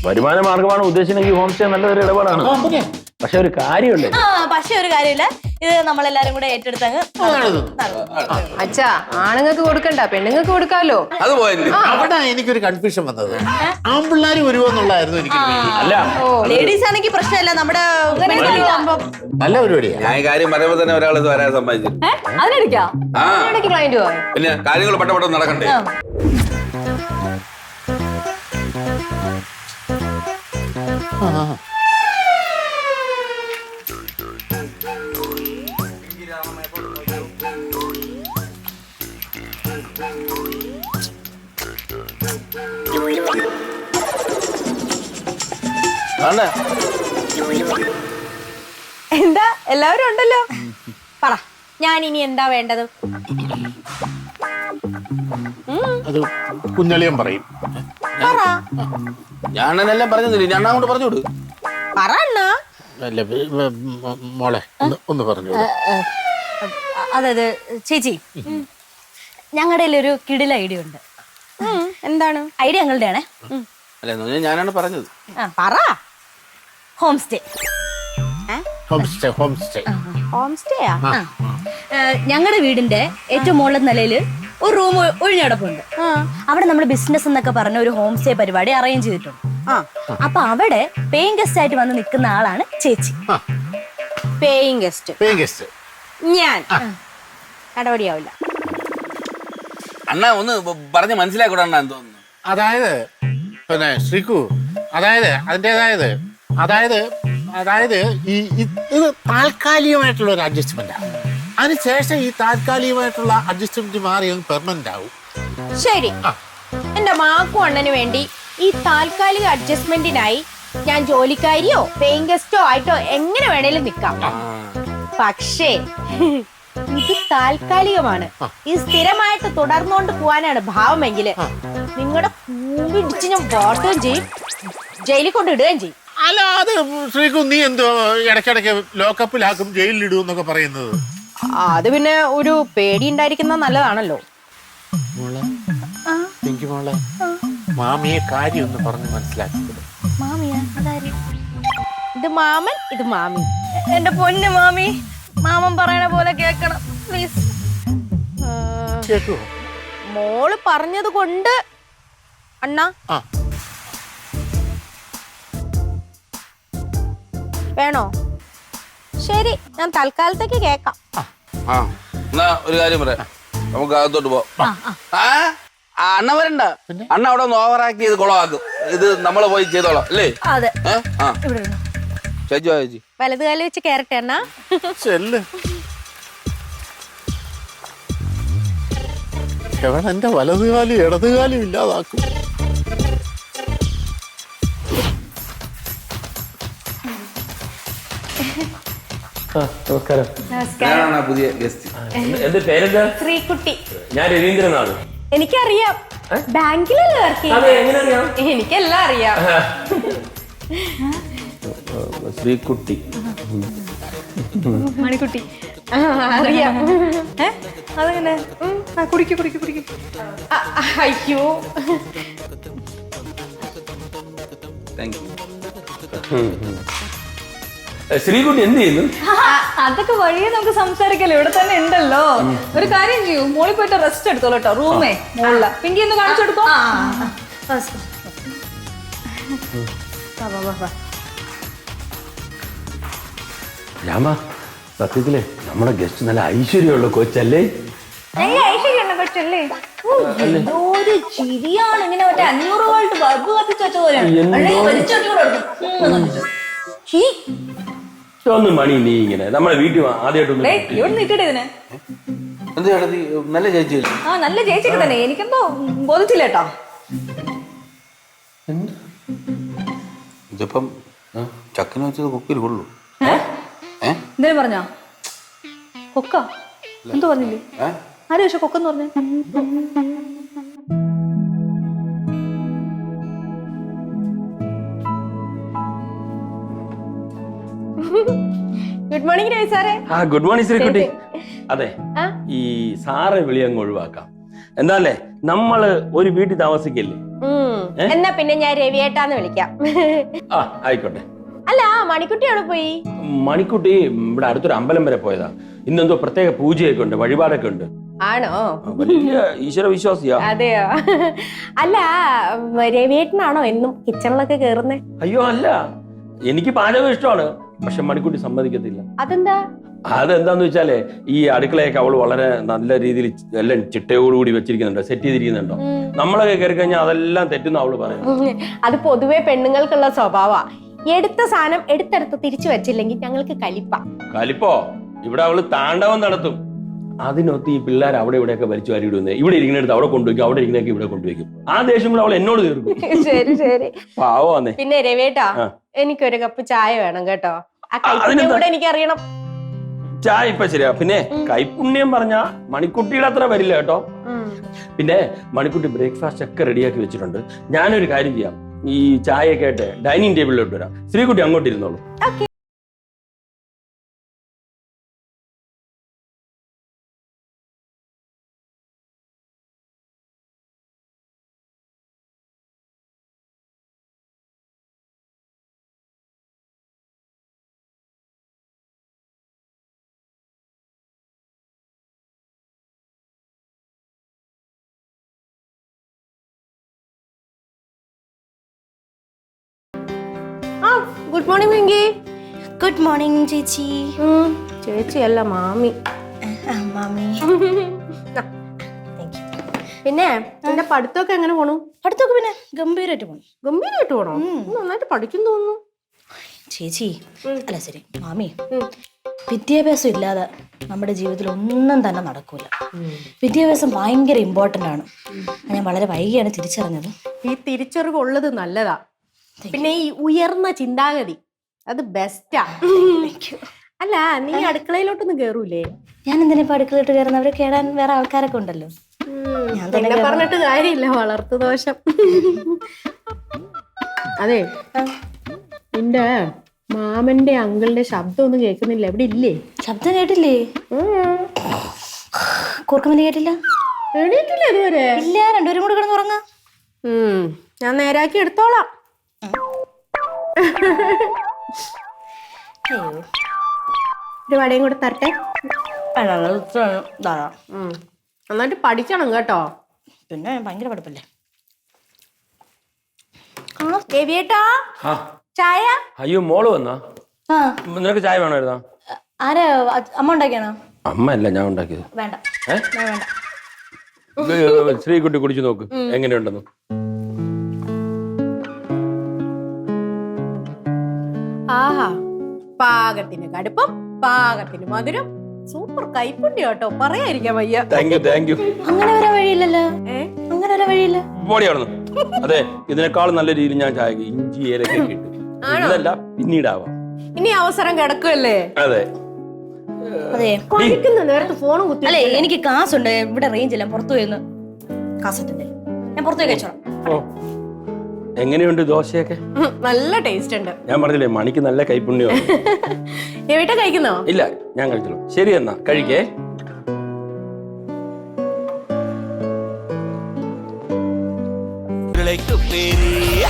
വരുമാന മാർഗമാണ് ഉദ്ദേശിച്ചെങ്കിൽ home stay നല്ലൊരു ഇടപാടാണ്. പക്ഷെ ഒരു കാര്യമുണ്ട്. പക്ഷെ ഒരു കാര്യമില്ല, ഇത് നമ്മളെല്ലാരും കൂടെ ഏറ്റെടുത്തങ്ങ്. അച്ഛാ, ആണുങ്ങൾക്ക് കൊടുക്കണ്ട, പെണ്ണുങ്ങൾക്ക് കൊടുക്കാലോ. അവിടെ എനിക്കൊരു കൺഫ്യൂഷൻ വന്നത്, ആൺപിള്ളേർ വരുമോന്നുള്ളായിരുന്നു എനിക്ക്. അല്ല, ലേഡീസ് ആണെങ്കിൽ പ്രശ്നമല്ല, നമ്മുടെ നല്ല പരിപാടിയാ. ഞാൻ കാര്യം പറയുമ്പോ തന്നെ ഒരാൾ ഇത് വരാൻ സമ്മതിച്ചു. അതിനെടുക്കാം. ക്ലയന്റ് പോയോ? പിന്നെ കാര്യങ്ങൾ പെട്ടെന്ന് നടക്കണ്ടേ. എന്താ എല്ലാവരും ഉണ്ടല്ലോ, പറ ഞാൻ ഇനി എന്താ വേണ്ടത്? അത് കുഞ്ഞളിയൻ പറയും. ഞാനെല്ലാം പറഞ്ഞില്ല, ഞാൻ അങ്ങോട്ട് പറഞ്ഞോട്. പറ അണ്ണാ. അല്ല മോളെ ഒന്ന് പറഞ്ഞു. അതായത് ചേച്ചി, ഞങ്ങളുടെ ഒരു കിടില ഐഡിയ ഉണ്ട്. എന്താണ് ഐഡിയ? ഞങ്ങളുടെ ആണേ. അല്ല, ഞാനാണ് പറഞ്ഞത്. പറ. Home stay. ഹോം സ്റ്റേയാ? ഞങ്ങളുടെ വീടിന്റെ ഏറ്റവും മുകളിലെ നിലയില് ഒരു റൂം ഒഴിഞ്ഞടപ്പുണ്ട്. അവിടെ നമ്മൾ ബിസിനസ് എന്നൊക്കെ പറഞ്ഞ ഒരു ഹോം സ്റ്റേ പരിപാടി അറേഞ്ച് ചെയ്തിട്ടുണ്ട്. അപ്പൊ അവിടെ പേയിങ് ഗസ്റ്റ് ആയിട്ട് വന്ന് നിൽക്കുന്ന ആളാണ് ചേച്ചി. പേയിങ് ഗസ്റ്റ് ഞാൻ നടപടിയാവില്ല. അണ്ണാ ഒന്ന് പറഞ്ഞ് മനസ്സിലാക്കൂടാ അണ്ണാ തോന്നുന്നു. അതായത് പിന്നെ ശ്രീകു, അതായത് ഇത് താൽക്കാലികമായിട്ടുള്ള ഒരു അഡ്ജസ്റ്റ്മെന്റാണ്. അതിനുശേഷം ഈ താൽക്കാലികമായിട്ടുള്ള അഡ്ജസ്റ്റ്മെന്റ് മാറി പെർമനന്റ് ആവും. ശരി, എന്റെ മാക്കും അണ്ണന് വേണ്ടി ഈ താൽക്കാലിക അഡ്ജസ്റ്റ്മെന്റിനായി ഞാൻ ജോലിക്കാരിയോ പേയിങ് ഗസ്റ്റോ ആയിട്ടോ എങ്ങനെ വേണേലും നിക്കാം. പക്ഷേ ഇത് താൽക്കാലികമാണ്. ഇത് സ്ഥിരമായിട്ട് തുടർന്നുകൊണ്ട് പോവാനാണ് ഭാവമെങ്കിൽ നിങ്ങളുടെ കൂടിടിച്ച് ഞാൻ വാട്ടുകയും ചെയ്യും, ജയിലിൽ കൊണ്ട് ഇടുകയും ചെയ്യും. അല്ല, അത് ശ്രീകു നീ എന്തോ ഇടയ്ക്കിടയ്ക്ക് ലോക്കപ്പിലാക്കും, ജയിലിലിടും എന്നൊക്കെ പറയുന്നത്. അത് പിന്നെ ഒരു പേടി ഉണ്ടായിരിക്കുന്നത് നല്ലതാണല്ലോ. മോളെ, മാമിയെ കാര്യം ഒന്ന് പറഞ്ഞ് മനസ്സിലാക്കിയത്. മാമിയാ? അതാര്? ഇത് മാമൻ, ഇത് മാമി. എന്റെ പൊന്നു മാമി, മാമൻ പറയണ പോലെ കേക്കണം പ്ലീസ്. കേൾക്കുവോ? മോള് പറഞ്ഞത് കൊണ്ട് അണ്ണാ വേണോ? ശരി, ഞാൻ തൽക്കാലത്തേക്ക് കേക്കാം. എന്നാ ഒരു കാര്യം പറയാം, നമുക്ക് അകത്തോട്ട് പോവാം. അണ്ണ വരണ്ട, അണ്ണ അവിടെ ഒന്ന് ഓവറാക്ട് ചെയ്ത് കുളമാക്കും. ഇത് നമ്മള് പോയി ചെയ്തോളാം അല്ലേ? അതെ. ചേച്ചി വലതുകാലം വെച്ച് കേറട്ടെ അണ്ണാ. എന്റെ വലതുകാലും ഇടതുകാലും ഇല്ലാതാക്കും. നമസ്കാരം. ഞാനാണ് പുതിയ ഗസ്റ്റ്. എന്റെ പേരെന്താ? ശ്രീകുട്ടി. ഞാൻ രവീന്ദ്രനാണ്. എനിക്കറിയാം, ബാങ്കിലല്ലേ വർക്ക് ചെയ്യുന്നത്. എനിക്കെല്ലാം അറിയാം. ശ്രീകുട്ടി. മണിക്കുട്ടി. അറിയാം. അതെങ്ങനെ? കുടിക്കൂ. അയ്യോ, താങ്ക് യു. ശ്രീകുട്ടി എന്ത് ചെയ്യുന്നു? അതൊക്കെ വഴിയെ നമുക്ക് സംസാരിക്കല്ലോ, ഇവിടെ തന്നെ ഉണ്ടല്ലോ. ഒരു കാര്യം ചെയ്യൂ, മോളിൽ പോയിട്ട് റെസ്റ്റ് എടുത്തോളൂ കേട്ടോ, റൂമേ മോളില. പിങ്കി ഒന്ന് കാണിച്ചെടുത്തോ. രാമ, സത്യത്തിലെ നമ്മുടെ ഗസ്റ്റ് നല്ല ഐശ്വര്യമുള്ള കൊച്ചല്ലേ? കൊച്ചല്ലേ? ഒരു ചിരിയാണ്, ഇങ്ങനെ മറ്റേ 500 വോൾട്ട് ബൾബ് കത്തിച്ച് വെച്ച പോലെയാണ്. ഒന്ന് മണി നീ ഇങ്ങനെ നമ്മളെ വീട്ടിൽ ആദ്യമായിട്ടൊന്നും ഇവിടെ നിൽക്കട്ടെ ഇതിന്. നല്ല ചേച്ചി. നല്ല ചേച്ചിക്ക് തന്നെ, എനിക്കെന്തോ ബോധിച്ചില്ല കേട്ടോ. ഇതിപ്പം ചക്കിന് വെച്ചത് കുക്കിൽ കൊള്ളു. എന്തേലും പറഞ്ഞോ? കൊക്ക എന്തോ പറഞ്ഞില്ലേ? ആരും പക്ഷെ കൊക്കെന്ന് പറഞ്ഞേ. ഗുഡ് മോർണിംഗ് രവി സാറേ. Good morning Sreekutty. അതെ, ഈ സാറെ വിളി അങ്ങ് ഒഴിവാക്കാം. എന്താല്ലേ, നമ്മള് ഒരു വീട്ടിൽ താമസിക്കല്ലേ, എന്നാ പിന്നെ ഞാൻ രവിയേട്ടാന്ന് വിളിക്കാം. ആ ആയിക്കോട്ടെ. അല്ല മണിക്കുട്ടി എവിടെ പോയി? മണിക്കുട്ടി ഇവിടെ അടുത്തൊരു അമ്പലം വരെ പോയതാ. ഇന്നെന്തോ പ്രത്യേക പൂജയൊക്കെ ഉണ്ട്, വഴിപാടൊക്കെ ഉണ്ട്. ആണോ? വലിയ ഈശ്വര വിശ്വാസിയാ. അതെയോ? അല്ല രവിയേട്ടനാണോ എന്നും കിച്ചണിലൊക്കെ കേറുന്നേ? അയ്യോ അല്ല, എനിക്ക് പാചകം ഇഷ്ടമാണ്, പക്ഷെ മണിക്കുട്ടി സമ്മതിക്കത്തില്ല. അതെന്താ? അതെന്താന്ന് വെച്ചാലേ ഈ അടുക്കളയൊക്കെ അവള് വളരെ നല്ല രീതിയിൽ എല്ലാം ചിട്ടയോടുകൂടി വെച്ചിരിക്കുന്നുണ്ടോ, സെറ്റ് ചെയ്തിരിക്കുന്നുണ്ടോ. നമ്മളൊക്കെ കയറി കഴിഞ്ഞാൽ അതെല്ലാം തെറ്റുന്ന അവള് പറയും. അത് പൊതുവെ പെണ്ണുങ്ങൾക്കുള്ള സ്വഭാവ. എടുത്ത സാധനം എടുത്തെടുത്ത് തിരിച്ചു വെച്ചില്ലെങ്കിൽ ഞങ്ങൾക്ക് കലിപ്പ. കലിപ്പോ? ഇവിടെ അവള് താണ്ഡവം നടത്തും. അതിനൊത്ത് ഈ പിള്ളേർ അവിടെ ഇവിടെയൊക്കെ വലിച്ചു വാരി ഇടുന്നേ. ഇവിടെ ഇരിക്കുന്നിടത്ത് അവിടെ കൊണ്ടുവയ്ക്കും, അവിടെ ഇരിക്കുന്നൊക്കെ ഇവിടെ കൊണ്ടുവയ്ക്കും. ആ ദേഷ്യം കൂടെ അവൾ എന്നോട് തീർക്കും. ശരി ശരി. പാവന്നേ. പിന്നെ രവേട്ടാ, എനിക്കൊരു കപ്പ് ചായ വേണം കേട്ടോ. ആ കൈപ്പുണ്യം കൂടെ എനിക്കറിയണം. ചായ ഇപ്പൊ ശരിയാ. പിന്നെ കൈപ്പുണ്യം പറഞ്ഞാ മണിക്കുട്ടിയുടെ അത്ര വരില്ല കേട്ടോ. പിന്നെ മണിക്കുട്ടി ബ്രേക്ക്ഫാസ്റ്റ് ഒക്കെ റെഡിയാക്കി വെച്ചിട്ടുണ്ട്. ഞാനൊരു കാര്യം ചെയ്യാം, ഈ ചായയൊക്കെ ആയിട്ട് ഡൈനിങ് ടേബിളിലോട്ട് വരാം. ശ്രീകുട്ടി അങ്ങോട്ട് ഇരുന്നോളൂ. Good morning Pinky. Good morning ചേച്ചി. ചേച്ചിയല്ല മാമി. മാമി. പിന്നെ എന്റെ പഠിത്തമൊക്കെ എങ്ങനെ പോണു? പഠിത്തമൊക്കെ പിന്നെ ഗംഭീരമായിട്ട് പോണു. ഗംഭീരമായിട്ട് പോണോ? നന്നായിട്ട് പഠിക്കും തോന്നുന്നു ചേച്ചി. അല്ല ശരി മാമി, വിദ്യാഭ്യാസം ഇല്ലാതെ നമ്മുടെ ജീവിതത്തിൽ ഒന്നും തന്നെ നടക്കൂല. വിദ്യാഭ്യാസം ഭയങ്കര ഇമ്പോർട്ടൻ്റ് ആണ്. ഞാൻ വളരെ വൈകിയാണ് തിരിച്ചറിഞ്ഞത്. ഈ തിരിച്ചറിവ് ഉള്ളത് നല്ലതാ. പിന്നെ ഈ ഉയർന്ന ചിന്താഗതി അത് ബെസ്റ്റാ. അല്ല നീ അടുക്കളയിലോട്ടൊന്നും കേറൂലേ? ഞാൻ എന്തിനാ ഇപ്പൊ അടുക്കളയിട്ട് കയറുന്നവരെ കേടാൻ വേറെ ആൾക്കാരൊക്കെ ഉണ്ടല്ലോ. ഞാൻ തന്നെ പറഞ്ഞിട്ട് കാര്യമില്ല, വളർത്തു ദോഷം. അതെ, നിന്റെ മാമന്റെ അങ്കിളിന്റെ ശബ്ദം ഒന്നും കേൾക്കുന്നില്ല. എവിടെ ഇല്ലേ? ശബ്ദം കേട്ടില്ലേ? കൂർക്കമല്ലി കേട്ടില്ല? എണീറ്റില്ല ഇതുവരെ? ഇല്ല, രണ്ടുപേരും കൂടെ കിടന്ന് ഉറങ്ങാം. ഞാൻ നേരാക്കി എടുത്തോളാം. ഒരു വടയും കൂടെ തരട്ടെ? നന്നായിട്ട് പഠിക്കണം കേട്ടോ. പിന്നെ ഭയങ്കര പഠിപ്പല്ലേ. രവിയേട്ടാ, ചായ. അയ്യോ മോള് വന്നാ? നിനക്ക് ചായ വേണമായിരുന്നാ? ആരാ? അമ്മ ഉണ്ടാക്കിയാണോ? അമ്മ അല്ല, ഞാൻ ഉണ്ടാക്കിയത്. വേണ്ട വേണ്ട. ശ്രീകുട്ടി കുടിച്ചു നോക്ക് എങ്ങനെയുണ്ടെന്ന്. ആഹാ, പാകത്തിന് കടുപ്പം, പാകത്തിന് മധുരം, സൂപ്പർ കൈപ്പുണ്യം കേട്ടോ, പറയാതിരിക്കാൻ വയ്യ. Thank you. അങ്ങനെ വരാൻ വഴിയില്ലല്ലോ. അങ്ങനെ വരാൻ വഴിയില്ല. പോടിയാണെന്ന്. അതെ, ഇതിനേക്കാളും നല്ല രീതിയിൽ ഞാൻ ചായ ഇഞ്ചി ഏലക്കൊക്കെ ഇട്ട്. ഇതല്ല പിന്നീടാവാം. ഇനി അവസരം കിടക്കുമല്ലേ? അതെ. അതെ, നേരത്തെ ഫോണും കുത്തി. അല്ലെ എനിക്ക് കാശുണ്ട്, ഇവിടെ റേഞ്ച് ഇല്ല, പുറത്തു പോയിന്ന് കാശത്തിന്റെ ഞാൻ പുറത്തേക്ക് കഴിച്ചോളാം. എങ്ങനെയുണ്ട് ദോശയൊക്കെ? നല്ല ടേസ്റ്റ് ഉണ്ട്. ഞാൻ പറഞ്ഞില്ലേ മണിക്ക് നല്ല കൈപ്പുണ്യമാണ്. എവിടെ കഴിക്കുന്നോ? ഇല്ല, ഞാൻ കഴിച്ചോളൂ. ശരി എന്നാ കഴിക്കേ. பேரே